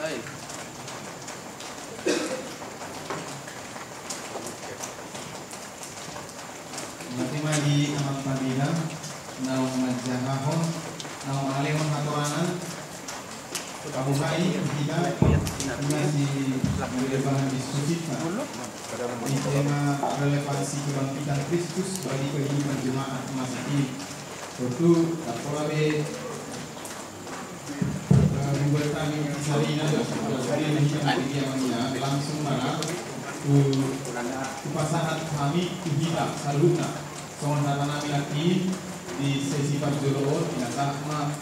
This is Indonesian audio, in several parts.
Matima di amal padilah, naung majahahon, naung alehon hatoranan, kabukai kita masih relevan diskusi ini tema relevansi kebangkitan Kristus bagi kehidupan jemaat masa ini. Tentu apalagi membuat kami Sarina dari media langsung mana kepasangan kami kita saluna soalnya kami lagi di sesi parjolo tidak sama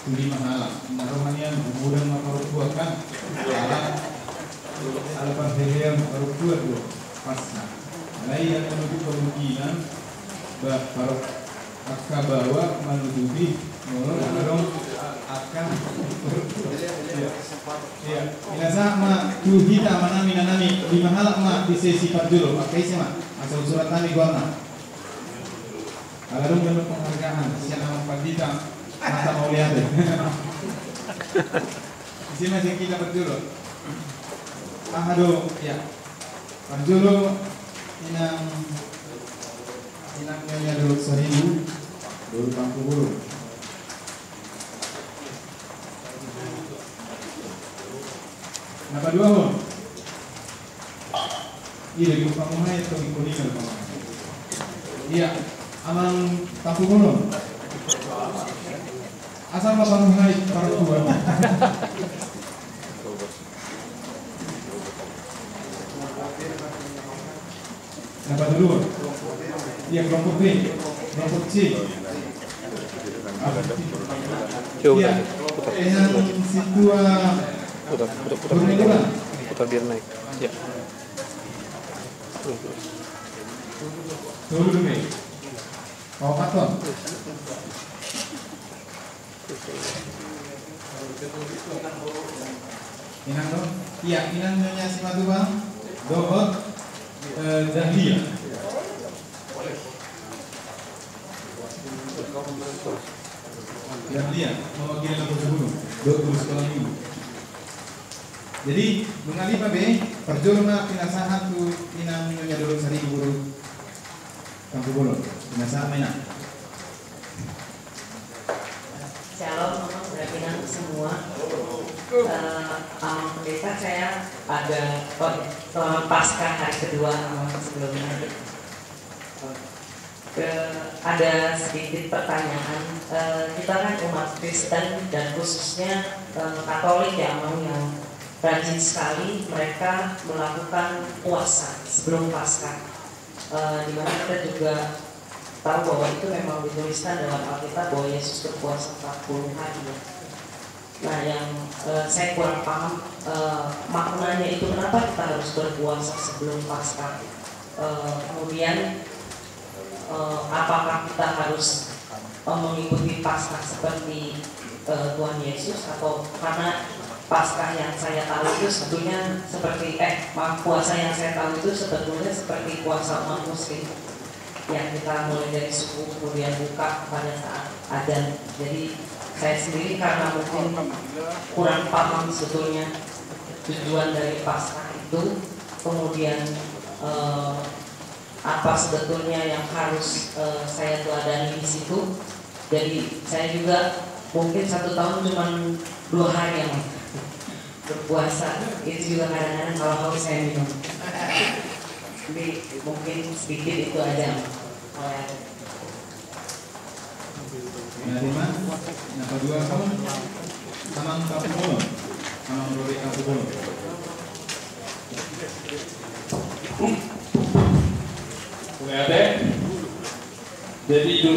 tuli mahala narohanian kemudian maparutuakan ala parhelian maparutua dua pasna lain yang menuju kemungkinan baru akan bawa menuduhi dorong akan ya bila sama tu kita manami di mahala ma di sesi parjolo pakai sih ma asal surat kami guana kalau menurut penghargaan siapa pagdita masa mau lihat deh di masih kita parjolo aduh ya parjolo inangnya dulu 1000 dulu kampung bulu. Napa dua ho? Iya di pamungay atau di kuningan pamungay. Iya, amang kampung bulu. Asal apa pamungay para tua? Napa dulu? Iya kelompok B, kelompok C. Iya, yang situa putar biar naik. Ya. Dulu dulu. Kau paton. Inang dong? Iya, inang nyonya si matu bang. Dohot Dahlia. Dahlia mewakili lagu sebelum 20 sekolah minggu. Jadi mengali Pak B, perjolna pinasahan tu inang nyonya dulu sari guru kampung bolon. Pinasahan mana? Shalom, sudah pinang semua. Pendeta saya ada pasca hari kedua sebelumnya. Ada sedikit pertanyaan. Kita kan umat Kristen dan khususnya Katolik yang rajin sekali mereka melakukan puasa sebelum Paskah, dimana kita juga tahu bahwa itu memang dituliskan dalam Alkitab bahwa Yesus berpuasa 40 hari. Nah, yang saya kurang paham maknanya itu kenapa kita harus berpuasa sebelum Paskah. Kemudian apakah kita harus mengikuti Paskah seperti Tuhan Yesus, atau karena Paskah yang saya tahu itu sebetulnya seperti puasa yang saya tahu itu sebetulnya seperti puasa umat Muslim yang kita mulai dari subuh kemudian buka pada saat adzan. Jadi saya sendiri karena mungkin kurang paham sebetulnya tujuan dari Paskah itu, kemudian apa sebetulnya yang harus saya teladani di situ. Jadi saya juga mungkin 1 tahun cuma 2 hari yang berpuasa, itu juga kadang-kadang kalau haus saya minum. Jadi mungkin sedikit itu aja. Nah, napa dua kamu? Samang kampung bolon, samang lori kampung bolon. Jadi itu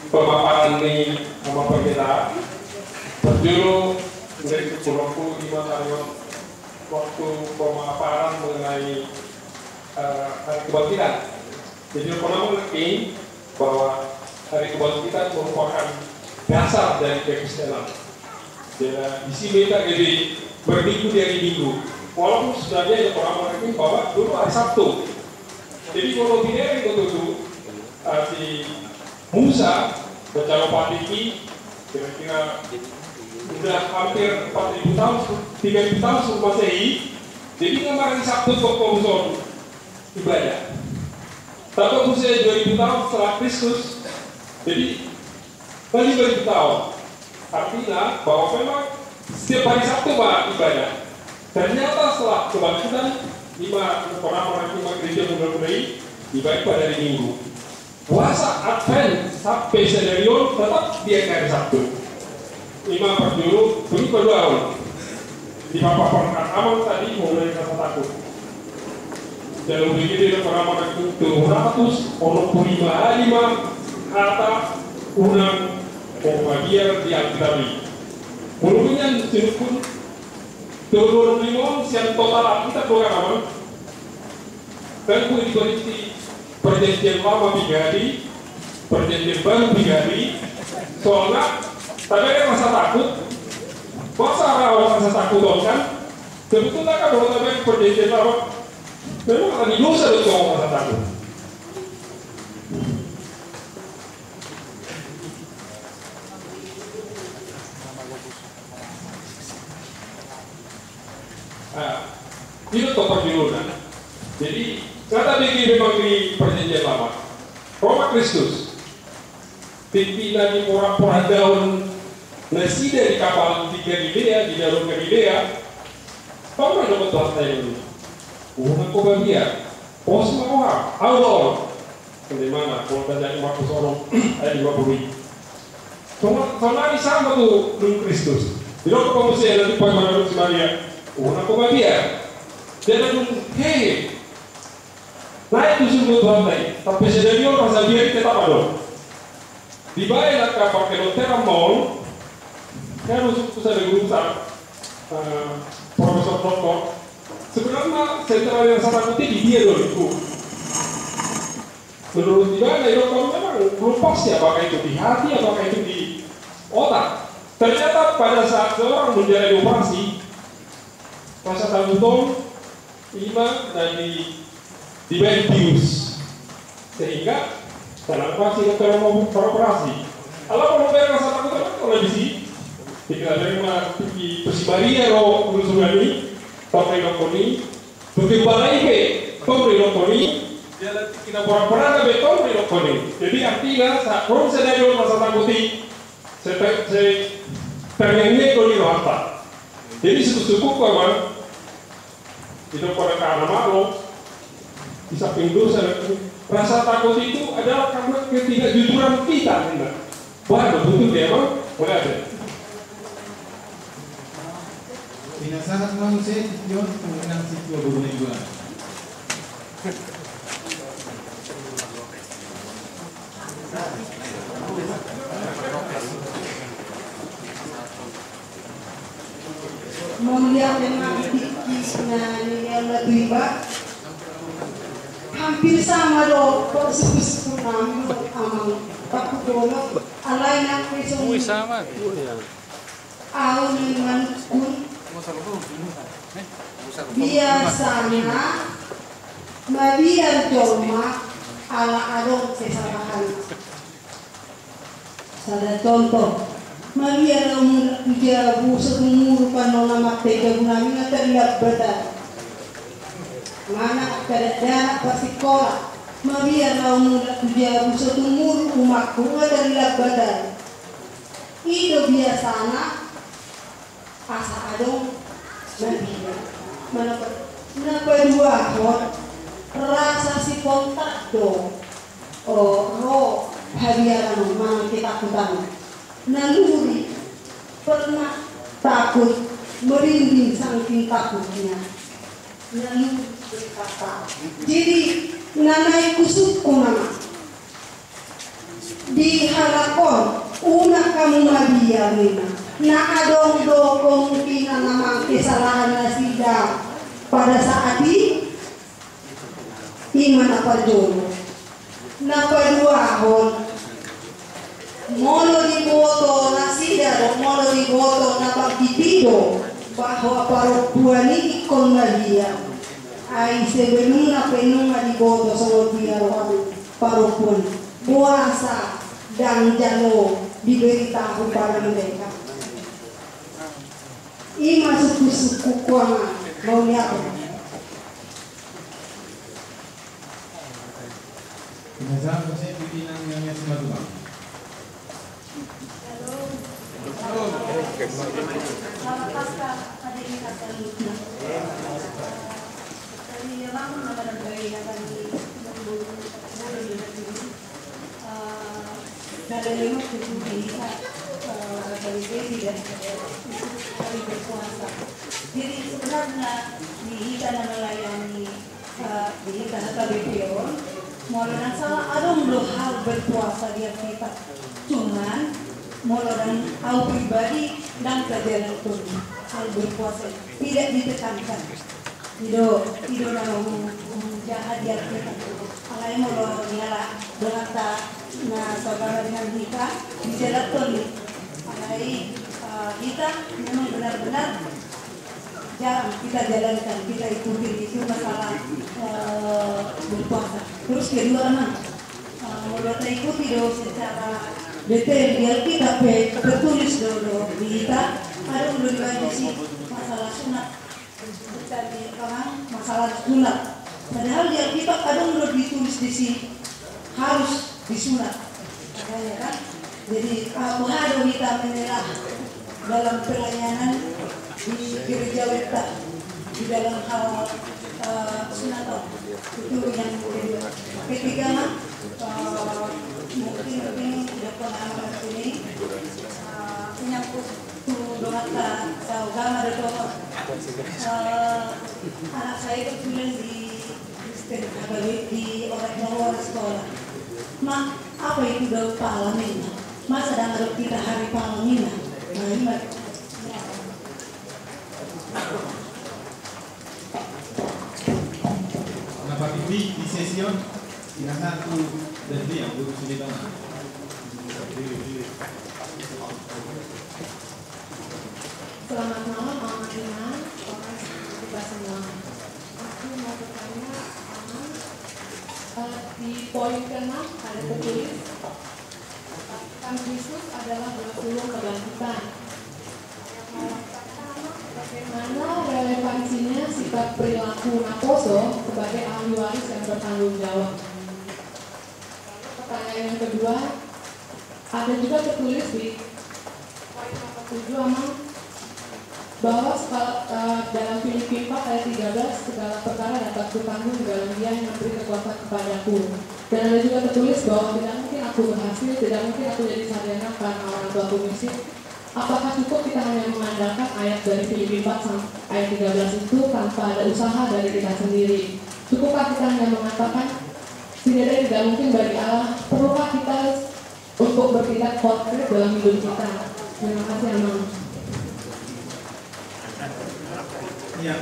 pemaparan ini sama kita berjuru dari Pulau 5 tahun waktu pemaparan mengenai hari kebangkitan. Jadi pernah mengerti bahwa hari kebangkitan merupakan dasar dari kekristenan. Di sini kita jadi berminggu dari minggu. Walaupun sebenarnya yang pernah mengerti bahwa dulu hari Sabtu. Jadi kalau tidak itu si Musa bercara patiki kira-kira udah hampir 4.000 tahun, 3.000 tahun sebelum Masehi. Jadi kemarin Sabtu kok ibadah. Tapi usia 2.000 tahun setelah Kristus, jadi bagi 2.000 tahun. Artinya bahwa memang setiap hari Sabtu ibadah. Ternyata setelah kebangkitan 5 gereja mulai ibadah pada hari Minggu. Puasa Advent sampai Sedarion tetap di hari Sabtu. 5 per juru, ini kedua di papan aman tadi mulai rasa takut. Dan begitu pengalaman itu 245 kata unang pembagian di Alkitab. Menurutnya pun 225 yang total Alkitab pengalaman. Dan kemudian perjanjian lama 3 hari, perjanjian baru 3 hari. Soalnya tadi ada rasa takut. Masa rawan rasa takut kan? Sebetulnya kan kalau tadi perjanjian lama memang ada dosa untuk orang rasa takut. Itu topak dilunan. Jadi kata begini memang di perjanjian lama. Roma Kristus pimpinan di pora-pora daun nasi dari kapal di Galilea, di dalam Galilea. Kau mana dapat bahasa ini? Bukan kau bagian. Pos mau awal. Dari mana? Kalau banyak 50 orang, ada 50. Soalnya ini sama tuh dengan Kristus. Jadi kalau kamu saya nanti pada Maria, bukan kau bagian. Dia bilang, hei, naik tuh sungguh Tuhan naik. Tapi sedarion rasa dia tetap ada. Dibayar kapal ke Lotera Mall. Saya harus ada guru besar, Profesor Doktor. Sebenarnya sentral yang sangat penting di dia dulu itu. Menurut dia, dokter memang belum pasti apakah itu di hati, apakah itu di otak. Ternyata pada saat seorang menjalani operasi, masa tanggung lima dan dibayar bius, sehingga dalam operasi dokter mau beroperasi. Kalau mau bayar masa tanggung kalau di sini. Jika ada yang di Persibaria roh Gurusugani, Pakai Lokoni, Bukit Balai ke Pakai Lokoni, kita pernah betul di Lokoni. Jadi artinya saat rom sedang masa takuti, saya pengennya kalau di Rohata. Jadi suku-suku kawan itu pada karena malu, di samping dosa rasa takut itu adalah karena ketidakjujuran kita. Wah, betul dia bang, boleh ada. Binasahan manusia John kemungkinan siswa berguna juga. Melihat dengan pikirnya yang lebih baik, hampir sama dong. Persis kami amang takut dulu. Alai nak besok. Sama. Awal dengan pun. Biasanya Maria Joma ala adong kesalahan. Salah contoh, Maria umur 3 umur panona matega gunanya terlihat berat. Mana kadang pasti sekolah. Maria umur 3 umur umatku terlihat berat. Itu biasanya asa adong Maria. Kenapa dua hot rasa si kontak do roh hadiaran mang kita kutang naluri pernah takut merinding saking takutnya naluri berkata jadi nanai kusukku nama diharapkan una kamu Maria Rina na adong do kemungkinan nama kesalahan nasida pada saat ini iman apa jono napa dua hon molo di boto nasida molo di boto napa dipido bahwa perempuan ini ikon Maria ai sebelum na penunga di boto sama dia perempuan puasa dan jalo diberitahu pada mereka. Ima suku-suku kuangan mau lihat. Jenazah Hussein pimpinan yang semua tuh, Bang. Selamat Pasca hadirin sekalian. Dari yang mengenai dari dari lima tujuh bisa dari presiden dari berkuasa. Jadi sebenarnya di Hikana melayani di Hikana KBPO, mulai salah ada hal berpuasa dia kita, cuman mulai hal pribadi dan pelajaran pun hal berpuasa tidak ditekankan. Tidak dalam jahat dia kita. Alai mulai nyala berkata. Nah, saudara dengan kita dijelaskan alai kita memang benar-benar jarang kita jalankan, kita ikuti itu masalah berpuasa. Terus kedua mulai kita ikuti secara detail biar kita tertulis dulu di kita ada udah dibagi masalah sunat kita di masalah sunat. Padahal dia kita kadang udah ditulis di sini harus disunat, makanya kan. Jadi menghadap kita menyelah dalam pelayanan di gereja kita di dalam hal sunat itu yang kedua. Ketiga mungkin tidak pernah ini menyangkut doa agama dan anak saya kebetulan di orang sekolah. Apa itu daun palamina? Masa dengan kita hari palamina? Kenapa di sesion tidak satu dan dia yang belum sulit banget. Selamat malam, Mama Dina, Polres kita semua. Aku mau bertanya di poin ke-6 ada tertulis Kan Kristus adalah belas sulung kebangkitan. Bagaimana relevansinya sikap perilaku Naposo sebagai ahli waris yang bertanggung jawab? Pertanyaan yang kedua, ada juga tertulis di poin 7 bahwa dalam Filipi 4 ayat 13 segala perkara dapat kutanggung dalam Dia yang memberi kekuatan kepadaku. Dan ada juga tertulis bahwa tidak mungkin aku berhasil, tidak mungkin aku jadi sarjana karena orang tuaku miskin. Apakah cukup kita hanya mengandalkan ayat dari Filipi 4 ayat 13 itu tanpa ada usaha dari kita sendiri? Cukupkah kita hanya mengatakan setidaknya tidak mungkin bagi Allah? Perlukah kita untuk bertindak konkret dalam hidup kita? Terima kasih, Amang. Ya,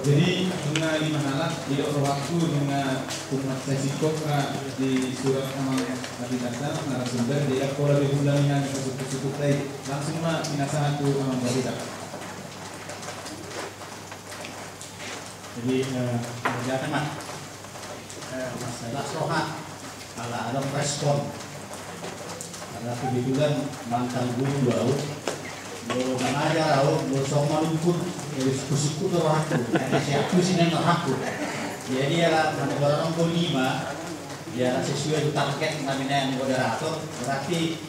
jadi dengan lima halat tidak waktu dengan umat sesi kopra di surat amal Nabi Dasar narasumber dia pola diulanginan suku-suku tadi langsung mah minasa satu amal berita. Jadi mengerjakan masalah sohat kalau ada respon karena kebetulan mantan guru laut mau mengajar laut mau sama lumpur dari suku-suku terlaku ada siapa sini terlaku jadi ya orang kelima ya sesuai target namanya moderator berarti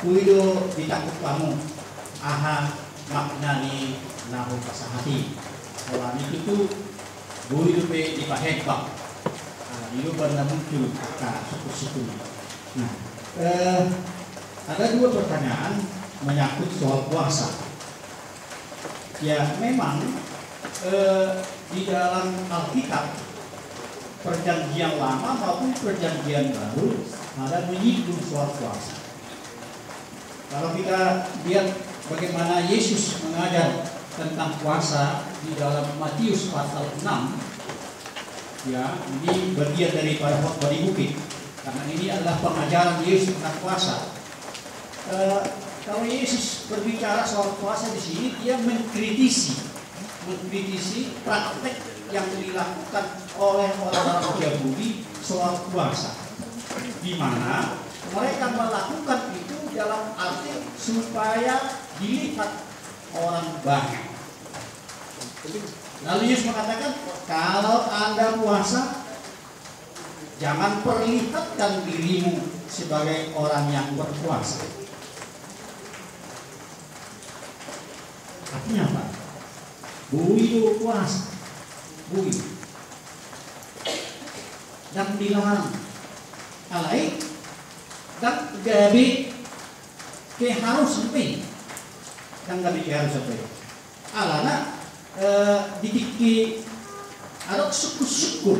kuido ditakut kamu aha maknani nahu pasahati kalau itu kuido pe dipahekbak itu pernah muncul suku-suku. Nah ada dua pertanyaan menyangkut soal puasa. Ya memang di dalam Alkitab perjanjian lama maupun perjanjian baru ada menyinggung soal puasa. Kalau kita lihat bagaimana Yesus mengajar tentang puasa di dalam Matius pasal 6, ya ini bagian daripada khotbah di bukit karena ini adalah pengajaran Yesus tentang puasa. Kalau Yesus berbicara soal puasa di sini, dia mengkritisi praktek yang dilakukan oleh orang-orang Yahudi soal puasa, di mana mereka melakukan itu dalam arti supaya dilihat orang banyak. Lalu Yesus mengatakan, kalau Anda puasa, jangan perlihatkan dirimu sebagai orang yang berpuasa. Artinya apa? Bui dulu puasa, bui. Dan dilarang alai dan gabi ke harus sampai dan gabi ke harus sampai. Alana didiki ada syukur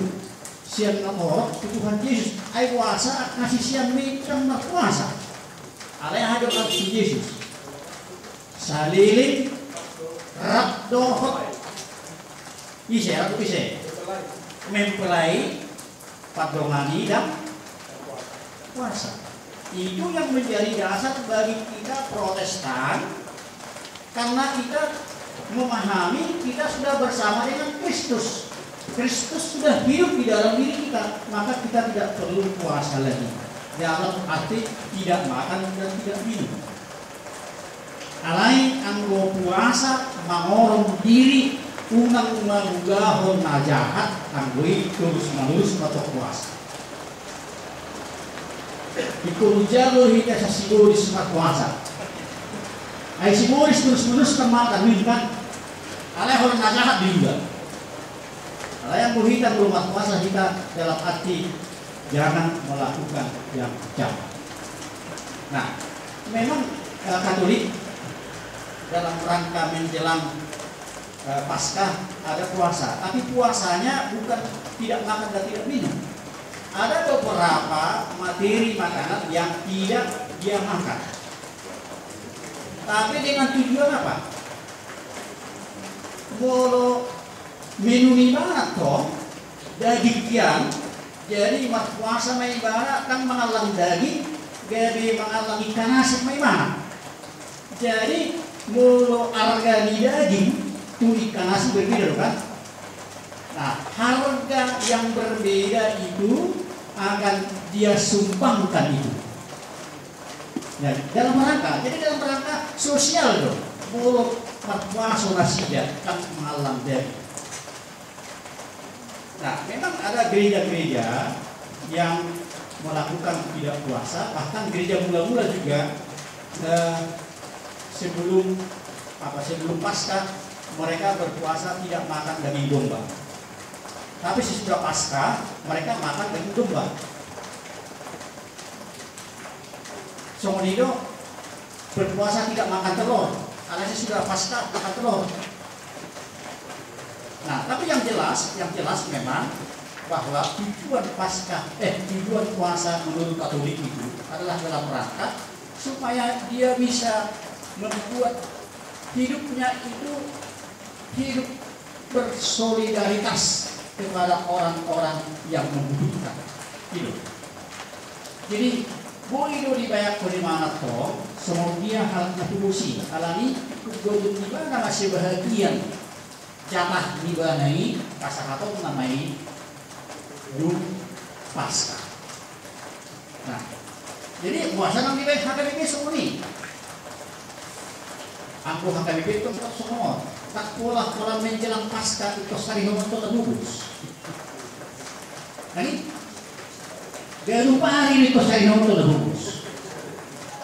siang orang Tuhan Yesus ai puasa ngasih siang kan puasa. Alai ada ngasih Yesus saliling rak dohot bisa atau bisa mempelai padrongani dan puasa. Itu yang menjadi dasar bagi kita Protestan, karena kita memahami kita sudah bersama dengan Kristus. Kristus sudah hidup di dalam diri kita, maka kita tidak perlu puasa lagi. Dalam arti tidak makan dan tidak minum. Alai anggo puasa mangorong diri unang-unang gahon najahat anggoi terus-menerus atau puasa. Ikut jago hingga sasigo di semat puasa. Ai simoris terus-menerus kemakan minkan. Alai orang najahat juga. Alai yang kita rumah puasa kita dalam arti jangan melakukan yang jahat. Nah, memang Katolik dalam rangka menjelang Paskah ada puasa, tapi puasanya bukan tidak makan dan tidak minum. Ada beberapa materi makanan yang tidak dia makan, tapi dengan tujuan apa? Bolo minum ibarat toh daging, jadi mat puasa may ibarat kan mengalang daging, gabi mengalang ikan asin may ibarat. Jadi mulu harga di daging tuh ikan asin berbeda kan? Nah, harga yang berbeda itu akan dia sumbangkan itu. Ya, dalam rangka sosial dong. Mulu puasa nasinya kan malam daging. Nah, memang ada gereja-gereja yang melakukan tidak puasa, bahkan gereja mula-mula juga sebelum Paskah mereka berpuasa tidak makan daging domba. Tapi sesudah Paskah mereka makan daging domba. Somonido berpuasa tidak makan telur, karena sudah Paskah makan telur. Nah, tapi yang jelas memang bahwa tujuan tujuan puasa menurut Katolik itu adalah dalam rangka supaya dia bisa membuat hidupnya itu hidup bersolidaritas kepada orang-orang yang membutuhkan hidup. Jadi boleh dibayar dari mana toh, semua dia hal natubusi. Alani kudu di mana masih bahagian jatah dibanai kasarato namai Yum Paskah. Nah, jadi puasa nang dibayar HKBP semua nih. Aku HKBP itu semua. Tak pola menjelang Paskah itu sari nonton terbukus. Nani? Galupari itu sari nonton terbukus.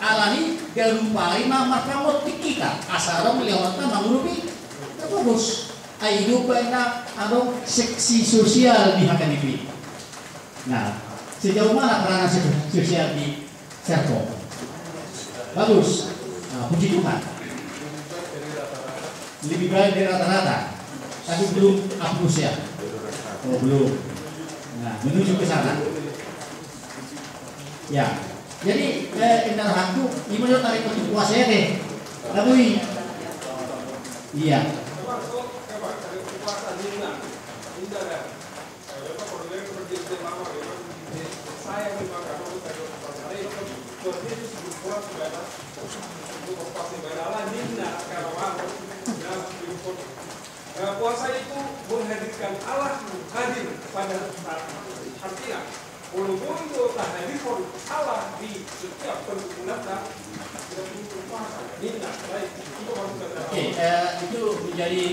Alani galupari mama kamu tikika. Asarong lewatnya manglupi terbukus. Ayo banyak seksi sosial di HKBP. Nah, sejauh mana peranan sosial di Serpong? Bagus. Nah, puji Tuhan. Lebih baik dari rata-rata, tapi belum hapus ya. Oh belum. Nah, menuju ke sana. Ya, jadi indah hantu, gimana tarik untuk puasa ya deh. Tapi, iya. Puasa itu menghadirkan Allah hadir pada saat artinya walaupun itu tak hadir Allah di setiap pergumulan kita perlu puasa. Ini baik itu maksudnya. Oke, itu menjadi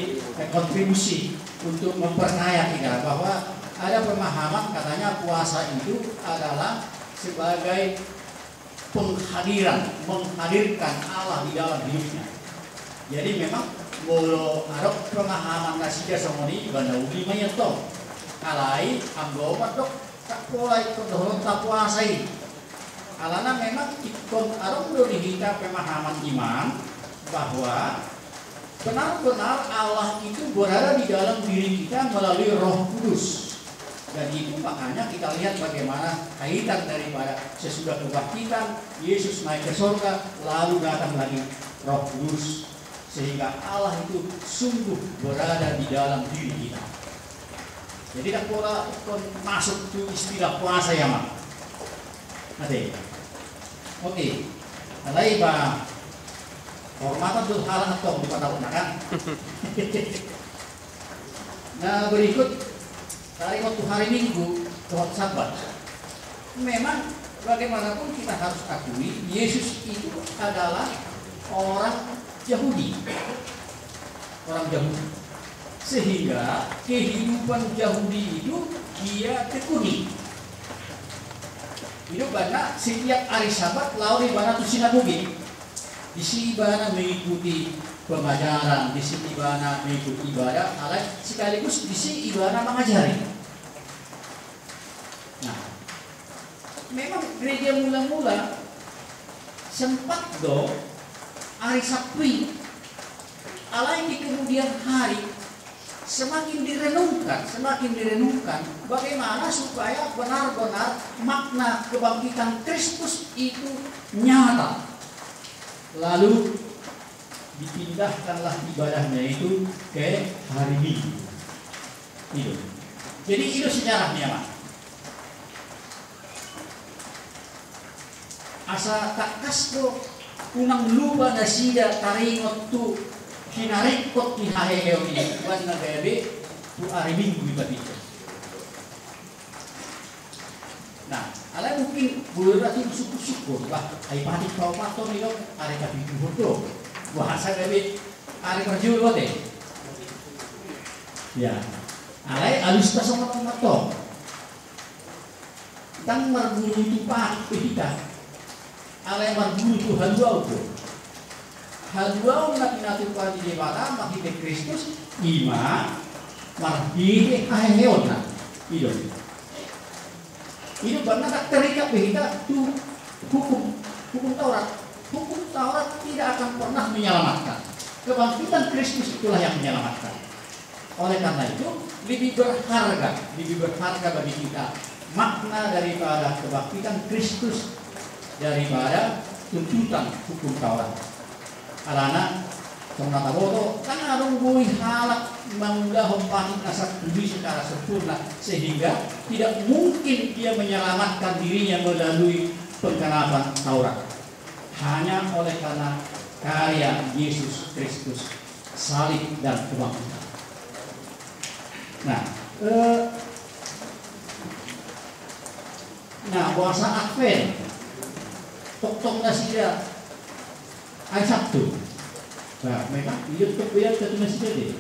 kontribusi untuk memperkaya kita bahwa ada pemahaman katanya puasa itu adalah sebagai menghadirkan Allah di dalam hidupnya. Jadi memang kalau ada pemahaman kasih somoni banda uli mayatong kalai anggomat dok tak polai kedorong tak puasai. Alana memang ikon arong do dihita pemahaman iman bahwa benar-benar Allah itu berada di dalam diri kita melalui Roh Kudus. Dan itu makanya kita lihat bagaimana kaitan daripada sesudah kebangkitan Yesus naik ke surga lalu datang lagi Roh Kudus sehingga Allah itu sungguh berada di dalam diri kita. Jadi tak pola masuk ke istilah puasa ya mak. Nanti, oke, alai bah hormatan tuh hal atau di pada kan. Nah berikut dari waktu hari Minggu ke waktu Sabat. Memang bagaimanapun kita harus akui Yesus itu adalah orang Yahudi, sehingga kehidupan Yahudi itu dia tekuni. Itu karena setiap hari Sabat lalu ibana tu sinagogi. Di sini ibana mengikuti pengajaran, di sini ibana mengikuti ibadah, sekaligus di sini ibana mengajari. Nah, memang gereja mula-mula sempat hari Sabtu alai di kemudian hari semakin direnungkan bagaimana supaya benar-benar makna kebangkitan Kristus itu nyata. Lalu dipindahkanlah ibadahnya itu ke hari Minggu. Itu. Jadi itu sejarahnya, Pak. Asa tak kasdo unang lupa na sida taringot tu hinarikot ni haheheo ini buat na gabi tu hari Minggu itu. Nah, ala mungkin boleh rati syukur lah. Ay panik kau pato ni lo, hari kami tuh bahasa gabi hari kerja lo deh. Ya, alai alus ta sama pato. Tang margulu tu pak kita. Alai margulu tu haluau tu. Haluau nak natukan di debata makhluk Kristus ima marhide aheona. Itu. Itu benar tak terikat kita tu hukum Taurat. Hukum Taurat tidak akan pernah menyelamatkan. Kebangkitan Kristus itulah yang menyelamatkan. Oleh karena itu lebih berharga bagi kita makna daripada kebangkitan Kristus daripada tuntutan hukum Taurat. Alana Sonata Boto kan arung bui halak mengunggah hompahin asal budi secara sempurna sehingga tidak mungkin dia menyelamatkan dirinya melalui penggenapan Taurat. Hanya oleh karena karya Yesus Kristus, salib dan kebangkitan. Nah, puasa Advent, tok-tok nasida, hari Sabtu. Nah, memang hidup kebiar satu nasida deh.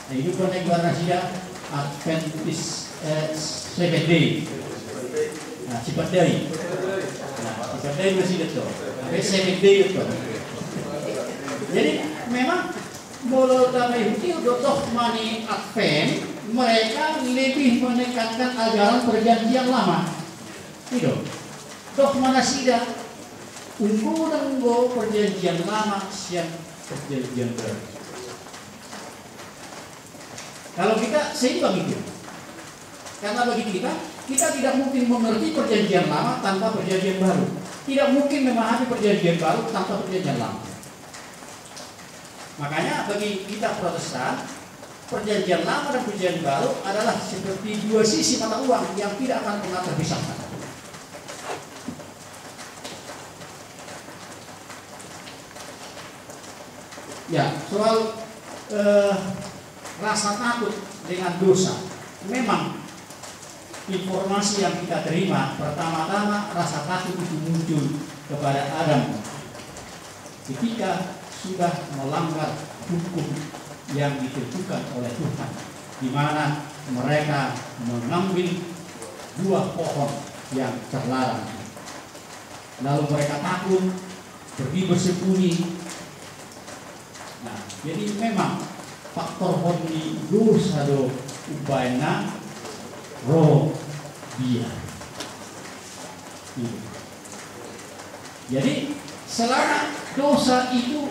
Nah, hidup konek luar nasida Adventist 7 day. Nah, sifat dari. Nah, sifat dari masih itu. Tapi 7 day itu. Jadi memang bolo kami itu dotok mani Advent mereka lebih menekankan ajaran perjanjian lama. Itu. Dok mana sida unggu perjanjian lama siang perjanjian baru. Kalau kita seimbang itu. Karena bagi kita tidak mungkin mengerti perjanjian lama tanpa perjanjian baru. Tidak mungkin memahami perjanjian baru tanpa perjanjian lama. Makanya bagi kita Protestan, perjanjian lama dan perjanjian baru adalah seperti dua sisi mata uang yang tidak akan pernah terpisahkan. Ya, soal rasa takut dengan dosa. Memang informasi yang kita terima pertama-tama rasa takut itu muncul kepada Adam ketika sudah melanggar hukum yang ditentukan oleh Tuhan, di mana mereka mengambil buah pohon yang terlarang. Lalu mereka takut, pergi bersembunyi. Nah, jadi memang faktor honi dosa do ubaina roh dia. Jadi selama dosa itu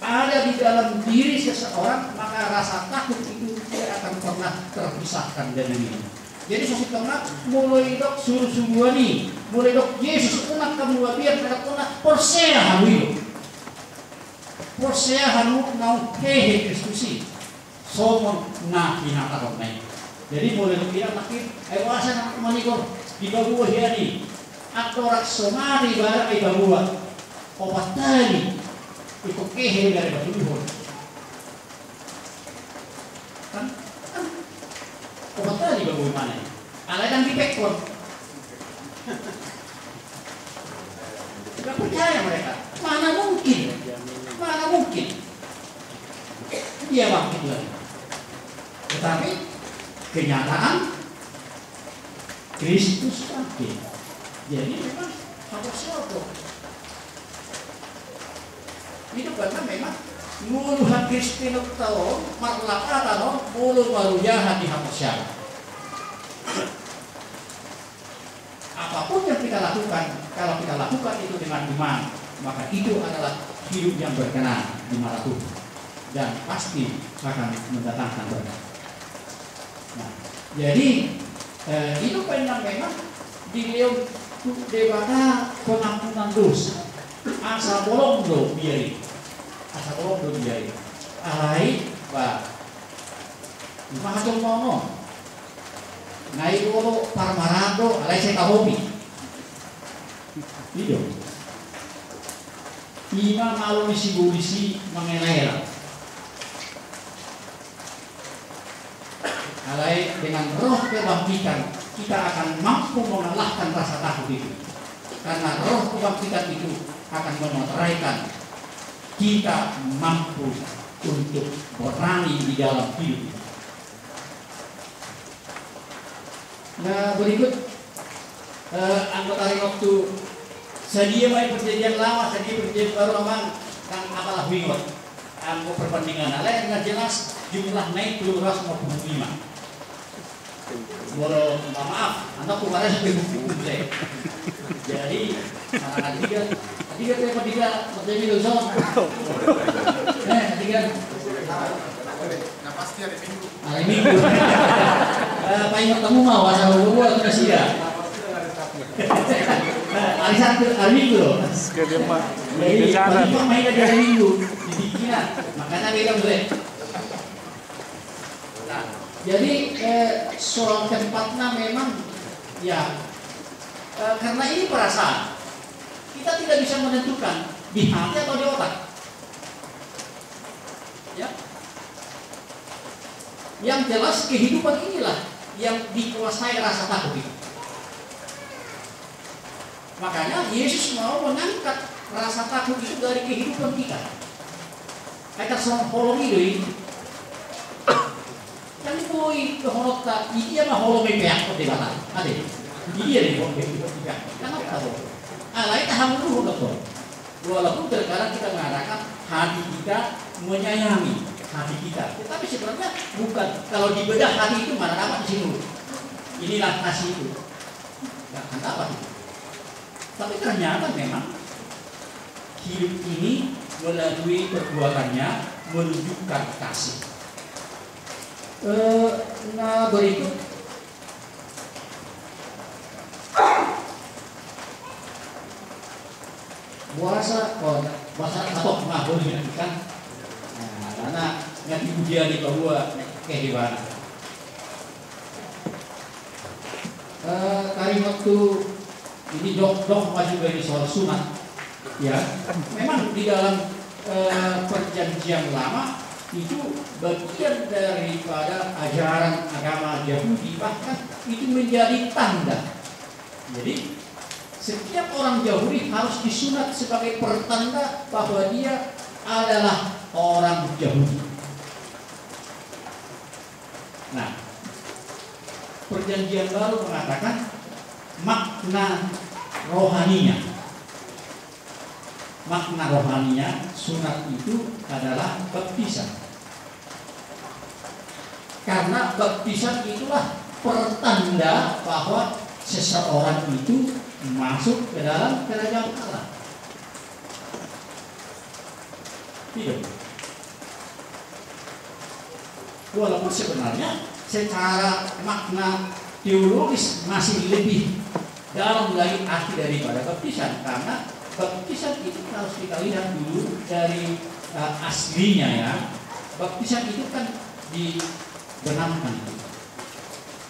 ada di dalam diri seseorang, maka rasa takut itu tidak akan pernah terpisahkan dengan ini. Jadi sesuatu kena mulai dok suruh-suruhan ini, mulai dok Yesus kena kamu biar kena persea halu, persea halu mau hehe Kristusi, somon na hinatakan naik. Jadi mulai dok dia makin ewasan nak manikor di bawah ini, aktorak somari barang di bawah obat tadi. Itu kehe dari batu bihon kan obat tadi bagaimana ala dan dipekon tidak percaya mereka, mana mungkin dia bangkit lagi. Tetapi kenyataan Kristus bangkit. Jadi memang harus siapa itu karena memang mulu Kristus tahu marlaka tahu mulu malunya hati hapusnya. Apapun yang kita lakukan, kalau kita lakukan itu dengan iman, maka itu adalah hidup yang berkenan di mata Tuhan dan pasti akan mendatangkan berkat. Nah, jadi itu memang dilihat dewata pengampunan dosa. Asa bolong do biari, alai ba, mahajong mono, nai bolo parmarado, alai saya kahobi, itu, ima malu bisi mengenai alai dengan roh kebangkitan kita akan mampu mengalahkan rasa takut itu, karena roh kebangkitan itu akan memoteraikan kita mampu untuk berani di dalam hidup. Nah, berikut anggota waktu sedia baik perjanjian lama, sedia perjanjian baru aman kan apalah bingung. Anggo perbandingan lain dengan jelas jumlah naik 255. Bolo maaf, anak kemarin sudah buku saya. Jadi tiga menjadi dosa. Tiga. Pasti hari Minggu. Hari Minggu. Paling ketemu mau asal gua atau sia. Hari Minggu loh. Sekali mah. Jadi main aja hari Minggu di pikiran. Makanya kita boleh. Nah, jadi soal tempatnya memang ya karena ini perasaan. Kita tidak bisa menentukan di hati atau di otak. Ya. Yang jelas kehidupan inilah yang dikuasai rasa takut itu. Makanya Yesus mau mengangkat rasa takut itu dari kehidupan kita. Kita sama holong ini. Yang boy kehorot tak, dia mah holong mepeak kok dibatan. Ada. Dia nih holong mepeak. Kenapa tahu? Alai tahan dulu betul. Walaupun terkadang kita mengatakan hati kita menyayangi hati kita, tetapi sebenarnya bukan. Kalau dibedah hati itu mana dapat di sini. Inilah kasih itu. Nggak akan dapat itu. Tapi ternyata memang hidup ini melalui perbuatannya menunjukkan kasih. Nah berikut. Puasa atau boleh kan? Nah, karena yang dipujian di bawah kehidupan. Kali waktu ini dok maju dari soal sunat, ya. Memang di dalam perjanjian lama itu bagian daripada ajaran agama Yahudi, bahkan itu menjadi tanda. Jadi setiap orang Yahudi harus disunat sebagai pertanda bahwa dia adalah orang Yahudi. Nah, Perjanjian Baru mengatakan makna rohaninya. Makna rohaninya sunat itu adalah baptisan. Karena baptisan itulah pertanda bahwa seseorang itu masuk ke dalam kerajaan Allah. Tidak. Walaupun sebenarnya secara makna teologis masih lebih dalam lagi arti daripada baptisan, karena baptisan itu harus kita lihat dulu dari aslinya ya. Baptisan itu kan dibenamkan.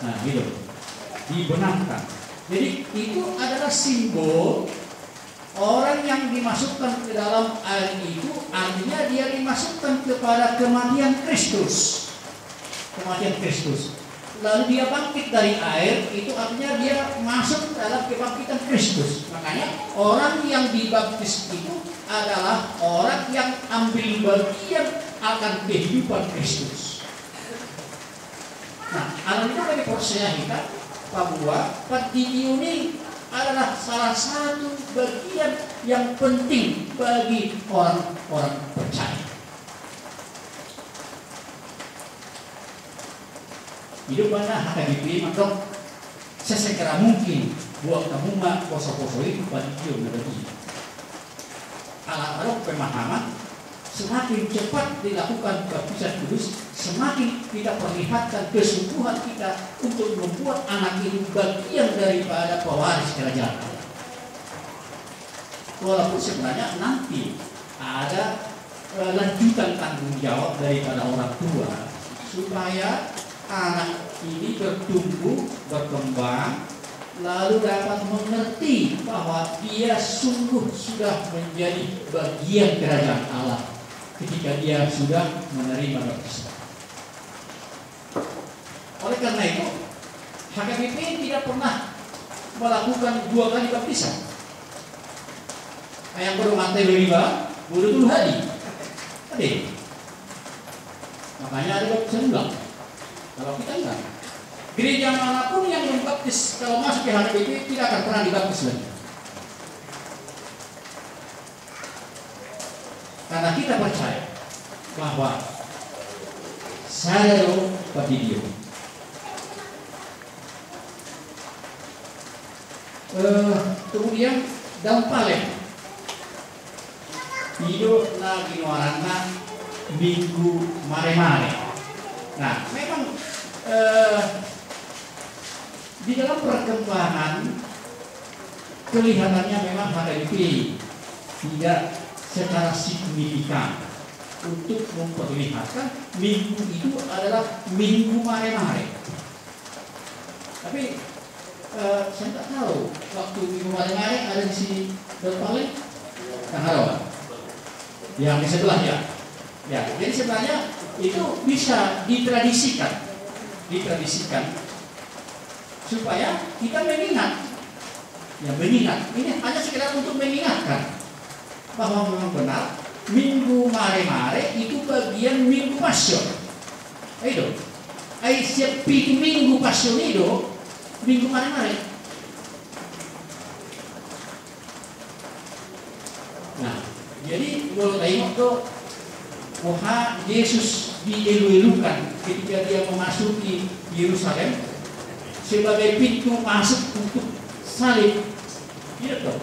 Nah, gitu. Dibenamkan. Jadi itu adalah simbol orang yang dimasukkan ke dalam air itu, artinya dia dimasukkan kepada kematian Kristus. Kematian Kristus. Lalu dia bangkit dari air, itu artinya dia masuk dalam kebangkitan Kristus. Makanya orang yang dibaptis itu adalah orang yang ambil bagian akan kehidupan Kristus. Nah, hal itu bagi percaya kita bahwa pendidikan ini adalah salah satu bagian yang penting bagi orang-orang percaya. Hidup mana HKBP maka sesegera mungkin buat kamu mah poso-poso itu pendidikan lebih. Kalau pemahaman semakin cepat dilakukan baptisan kudus, semakin kita perlihatkan kesungguhan kita untuk membuat anak itu bagian daripada pewaris kerajaan Allah. Walaupun sebenarnya nanti ada lanjutan tanggung jawab daripada orang tua supaya anak ini bertumbuh, berkembang, lalu dapat mengerti bahwa dia sungguh sudah menjadi bagian kerajaan Allah ketika dia sudah menerima baptisan. Oleh karena itu, HKBP tidak pernah melakukan 2 kali baptisan. Yang berumah Lima, Budul Hadi. Tadi. Makanya ada baptisan ulang. Kalau kita enggak. Gereja manapun yang membaptis kalau masuk ke HKBP tidak akan pernah dibaptis lagi. Karena kita percaya bahwa sadaro padidio. Kemudian dampalem hidup lagi warna minggu mare-mare. Nah, memang di dalam perkembangan kelihatannya memang HKBP tidak secara signifikan untuk memperlihatkan minggu itu adalah minggu mare-mare. Tapi saya tak tahu waktu minggu mare-mare ada di sini berpaling kan ada yang di sebelah ya. Ya, jadi sebenarnya itu bisa ditradisikan supaya kita mengingat. Ya, mengingat. Ini hanya sekedar untuk mengingatkan bahwa memang benar minggu mare-mare itu bagian minggu passion. Itu. Setiap minggu passion itu minggu mare-mare. Nah, jadi kalau tengok tuh wah Yesus dielu-elukan ketika dia memasuki Yerusalem sebagai pintu masuk untuk salib. Iya toh.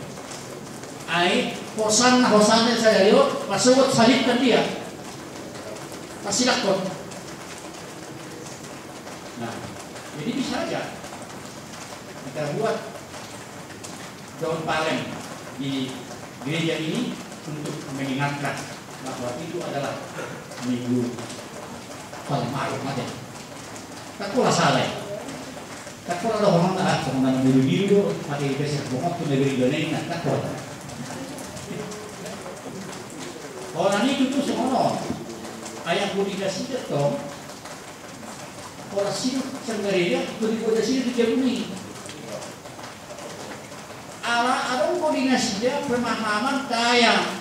Hosanna saya lihat masuk salibkan dia. Kasih lakon. Nah, jadi bisa aja kita buat daun palem di gereja ini untuk mengingatkan bahwa itu adalah minggu paling malam aja. Tak pula salah. Tak pula ada orang tak pengen biru-biru mati besok bokap tu negeri Indonesia tak pula. Orang itu tu semua ayam budidaya sidat tu. Orang sini sendiri budidaya sidat dia bunyi. Ada koordinasi dia pemahaman daya.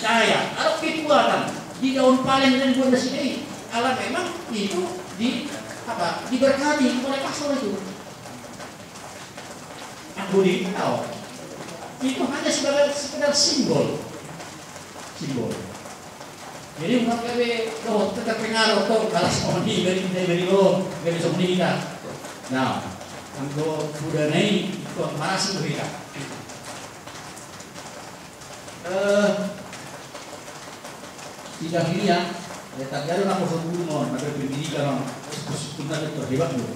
percaya, ada kekuatan di daun paling dan buat sini. Allah memang itu diberkati oleh pastor itu. Aku tahu itu hanya sekedar simbol. Jadi nggak tetap pengaruh tuh kalau soni dari lo dari soni kita. Nah, untuk sudah naik itu masih mereka. Tidak lihat, tak ada orang masuk gunung, ada pendidikan kita terlibat dulu.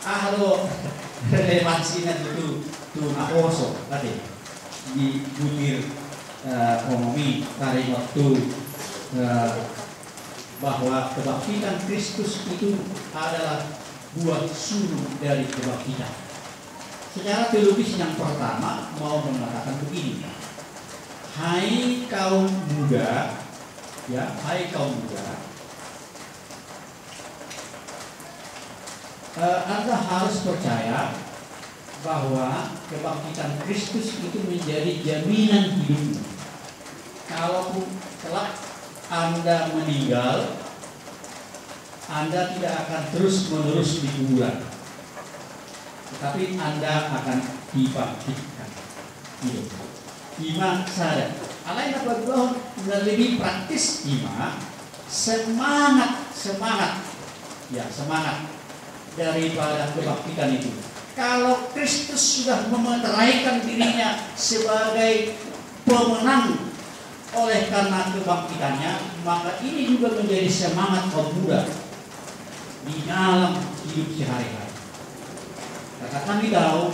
Halo, relevansinya itu nakoso tadi di butir ekonomi tarik waktu bahwa kebangkitan Kristus itu adalah buah sulung dari kebangkitan. Secara teologis yang pertama mau mengatakan begini, hai kaum muda, Anda harus percaya bahwa kebangkitan Kristus itu menjadi jaminan hidupmu. Kalaupun kelak Anda meninggal, Anda tidak akan terus-menerus di kuburan, tetapi Anda akan dibangkitkan hidup. Ima sadar. Allah yang berdoa lebih praktis ima semangat daripada kebangkitan itu. Kalau Kristus sudah memeteraikan dirinya sebagai pemenang oleh karena kebangkitannya, maka ini juga menjadi semangat kaum muda di dalam hidup sehari-hari. Karena kami tahu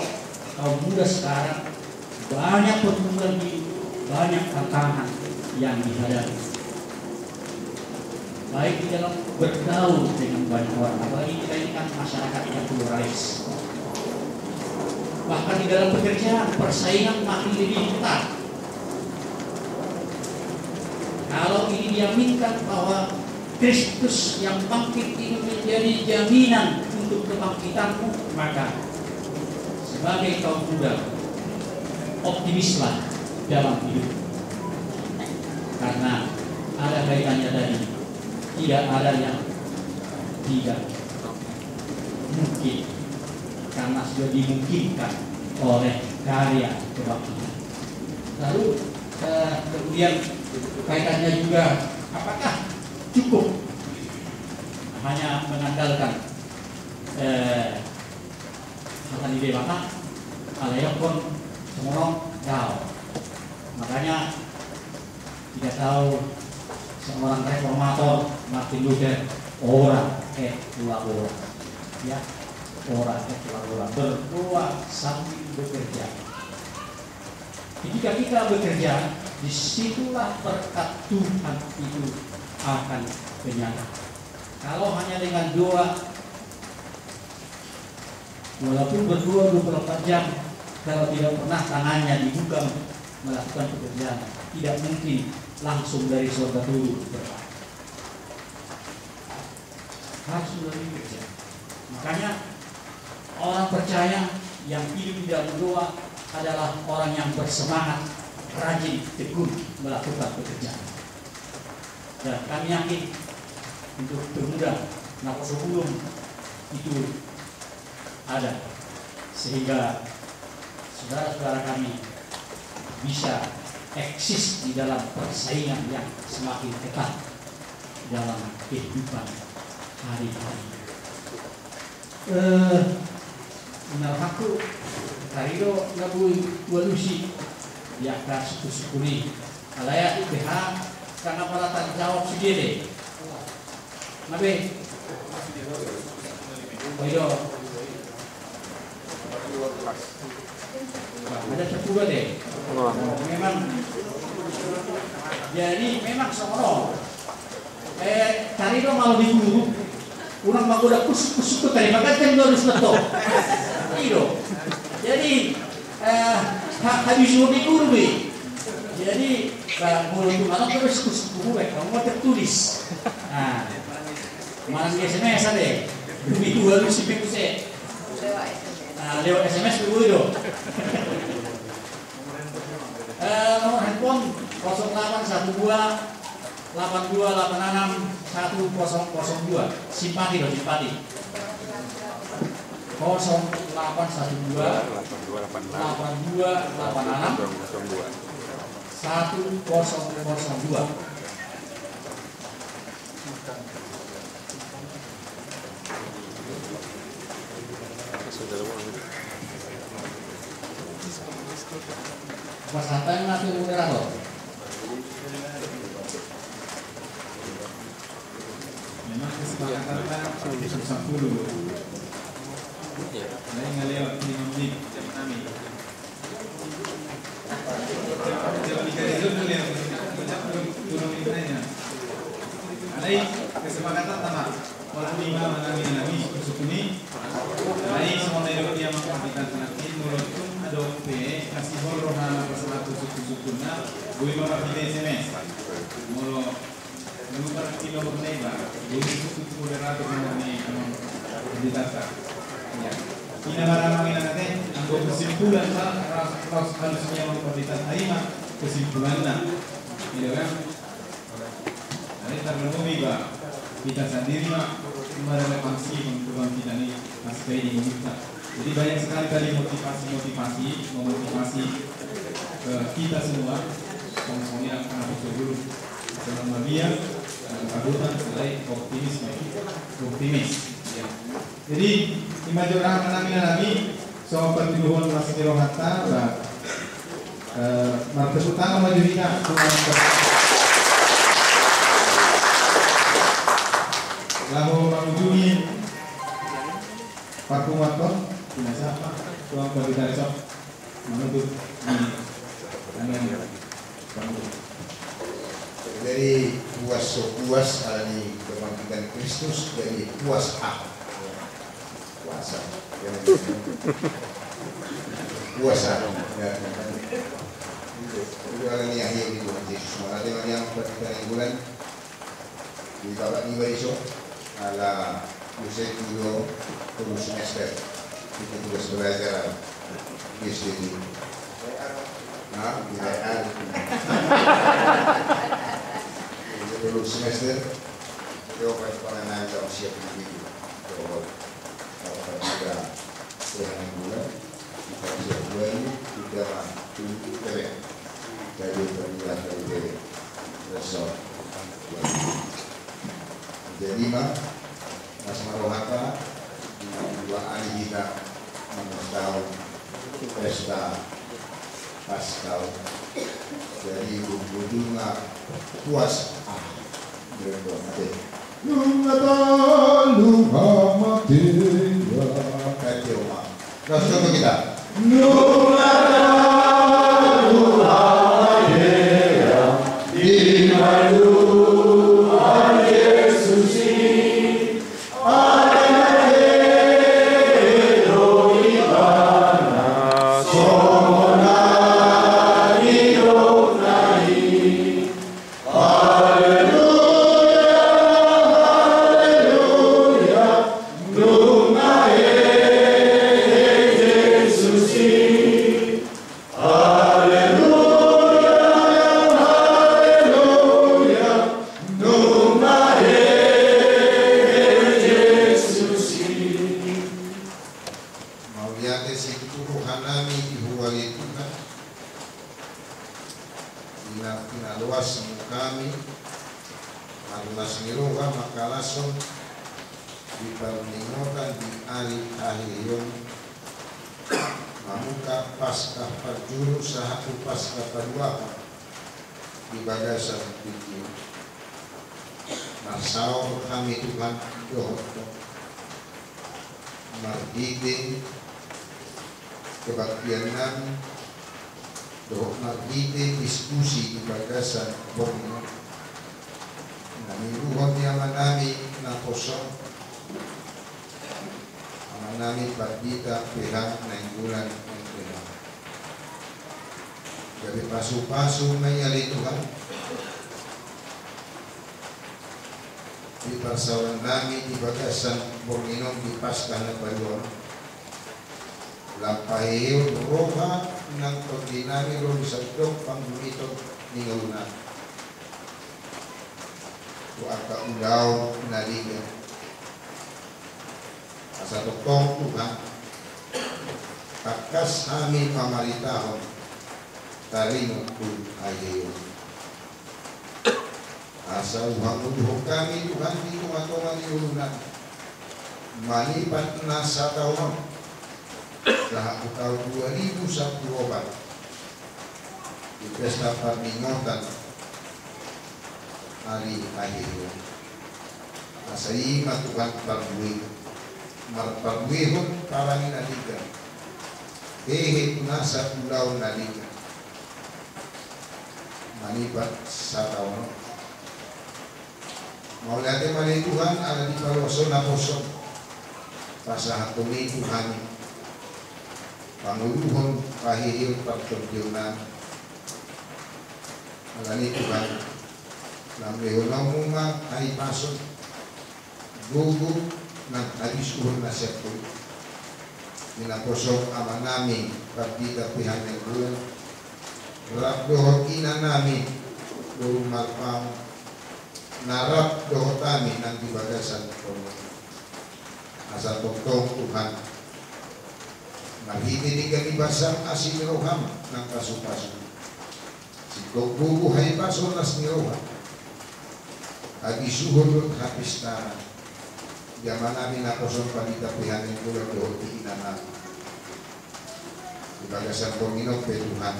kaum muda sekarang banyak pergumulan hidup, banyak tantangan yang dihadapi, baik di dalam bergaul dengan banyak orang, apalagi kita ini kan masyarakat yang pluralis. Bahkan di dalam pekerjaan persaingan makin lebih ketat. Kalau ini diaminkan bahwa Kristus yang bangkit ini menjadi jaminan untuk kebangkitanmu, maka sebagai kaum muda optimislah dalam hidup, karena ada kaitannya tadi, tidak ada yang tidak mungkin karena sudah dimungkinkan oleh karya kebangkitan. Lalu kemudian kaitannya juga, apakah cukup hanya mengandalkan hal di dewata alayakon semorong tahu. Makanya tidak tahu seorang reformator Martin Luther orang berdua sambil bekerja. Ketika kita bekerja, disitulah berkat Tuhan itu akan nyata. Kalau hanya dengan doa, walaupun berdua 24 jam, kalau tidak pernah tangannya dibuka melakukan pekerjaan, tidak mungkin langsung dari surga turun berkat. Harus melalui kerja. Makanya orang percaya yang hidup di dalam doa adalah orang yang bersemangat, rajin, tekun melakukan pekerjaan. Dan kami yakin untuk pemuda Nakoso Ulum itu ada, sehingga saudara-saudara kami bisa eksis di dalam persaingan yang semakin ketat dalam kehidupan hari-hari. Menurut aku Tarido ngabui walusi ya ka suku-sukuni alaya IPH karena para tanggung jawab sendiri. Nabe Tarido ada 10 deh. Memang jadi memang seorang Tarido mau diguru urang mah udah kusuk-kusuk tadi maka kan harus leto. Iyo. Jadi habis diguru be. Jadi mulut malam terus kusuk gue kamu mau tertulis. Nah. Malam di SMS ada. Demi dua lu sih puse. Lewat SMS dulu itu. Nomor handphone respon 0812 8286 1002. Simpati loh, simpati. 0812 8286 1002. Pasatan nanti moderator. Memang kesepakatan 10. Saya ngelewat 5 menit jam kami. Jam 3 itu boleh turun intanya. Alai kesepakatan sama. Kalau 5 menami kusuk ini. Alai semua mereka dia mengkapitan penakin mulut adopte kasih rohana pasal kusuk-kusukuna. Gue mau pakai SMS. Mau para kilo berneba, jadi itu moderator mengenai didata. Ya, ini barang nanti, anggo kesimpulan harusnya memperlihat terima kesimpulannya, gitu kan? Nanti terlebih kita sendiri merelevansi kebutuhan kita ini aspek ini kita. Jadi banyak sekali tadi memotivasi kita semua, semuanya akan harus dulu selama dia kabutan selain optimis. Ya. Jadi lima orang menami soal pertuduhan masih rohata dan markas utama majunya lalu mengunjungi Pak Kumaton tidak siapa tuang pembina esok menuntut ini dari puas di kebangkitan Kristus, dari puasa ya. Itu orang yang akhir di Tuhan Yesus. Maka dengan yang berkaitan bulan di babak minggu esok ala usai dulu turun semester kita tugas belajar di sini. Nah, tidak dulu semester coba panengan dalam siap begitu kalau ada dengan bulan kita siap bulan kita tele jadi pemilihan dari resort jadi Mas Marohata dua hari kita memantau pesta Pascal dari bunga puas berdoa coba kita kebaktianan doa margite diskusi di bagasan borno namiruhon yang manami na kosong manami pagdita pihak na bulan ng pihak dari pasu-pasu may alituhan di pasawan nami di bagasan borno di pasca na paluan lampahiyo roha ng pagdinami ron sa dok panggumitog ninguna Tuaka ulaw naliga asa toktong Tuhan kakas amin pamaritahon taringot tu ayeyo asa uhang uduhok kami Tuhan di tumatongan iulunan malipat na sa taon sa tahun 2014 di pesta permingotan hari akhir asai matukan marparbuihon parangin aliga nasa pulau naliga malibat sa taon mau lihat mali Tuhan ada di Paroso na poso pasahat tumi Tuhan panguluhon pahihil pagtugyonan alani Tuhan lamehon muma ay pason gugu ng adisuhon na sepul minaposok ama namin pagdita pihan ng bulan rap dohot ina namin lumalpang narap dohot namin ang dibagasan ko asa toktong Tuhan maghitinig kami basang asin roham ng kasupaso si bubuhay paso nas ni roham agisuhon hapis na Yaman namin na posong panitapihan ng kulang doon di inanak. Ibagasan Panginoon pe Tuhan.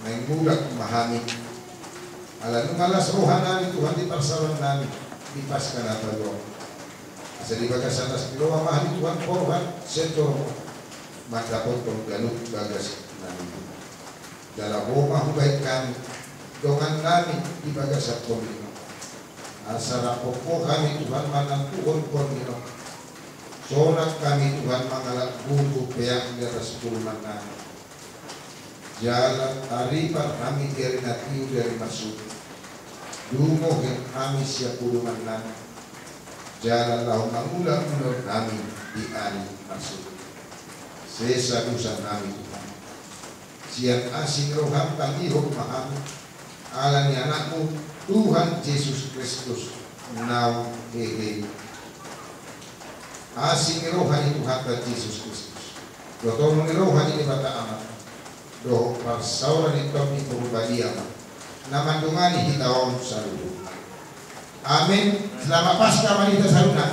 May mulat mahamit. Alam nung alas rohan namin Tuhan di parsawan namin. Di pas ka na palo. Asa di bagasan nas kilowa mahamit Tuhan porhan sentro matapot kong ganut bagas namin. Dalawa mahubay kami. Dongan namin di bagasan Panginoon. Asarapok po kami Tuhan manantuhon Panginoon. Sonak kami Tuhan mangalak bubu peyak di atas puluhan namin. Jalan taripan kami dari natiu dari masuk. Dungo yang kami siap puluhan namin. Jalan lau mangulang menurut kami di ari masuk. Sesa dosa kami Tuhan. Siang asing roham kami maham. Alani anakmu Tuhan Yesus Kristus now asing rohani Tuhan Yesus Kristus dotong rohani ni bata amat do parsauran itu ni perubahan nama dungani hitawon saludu amin selamat Paskah wanita saluna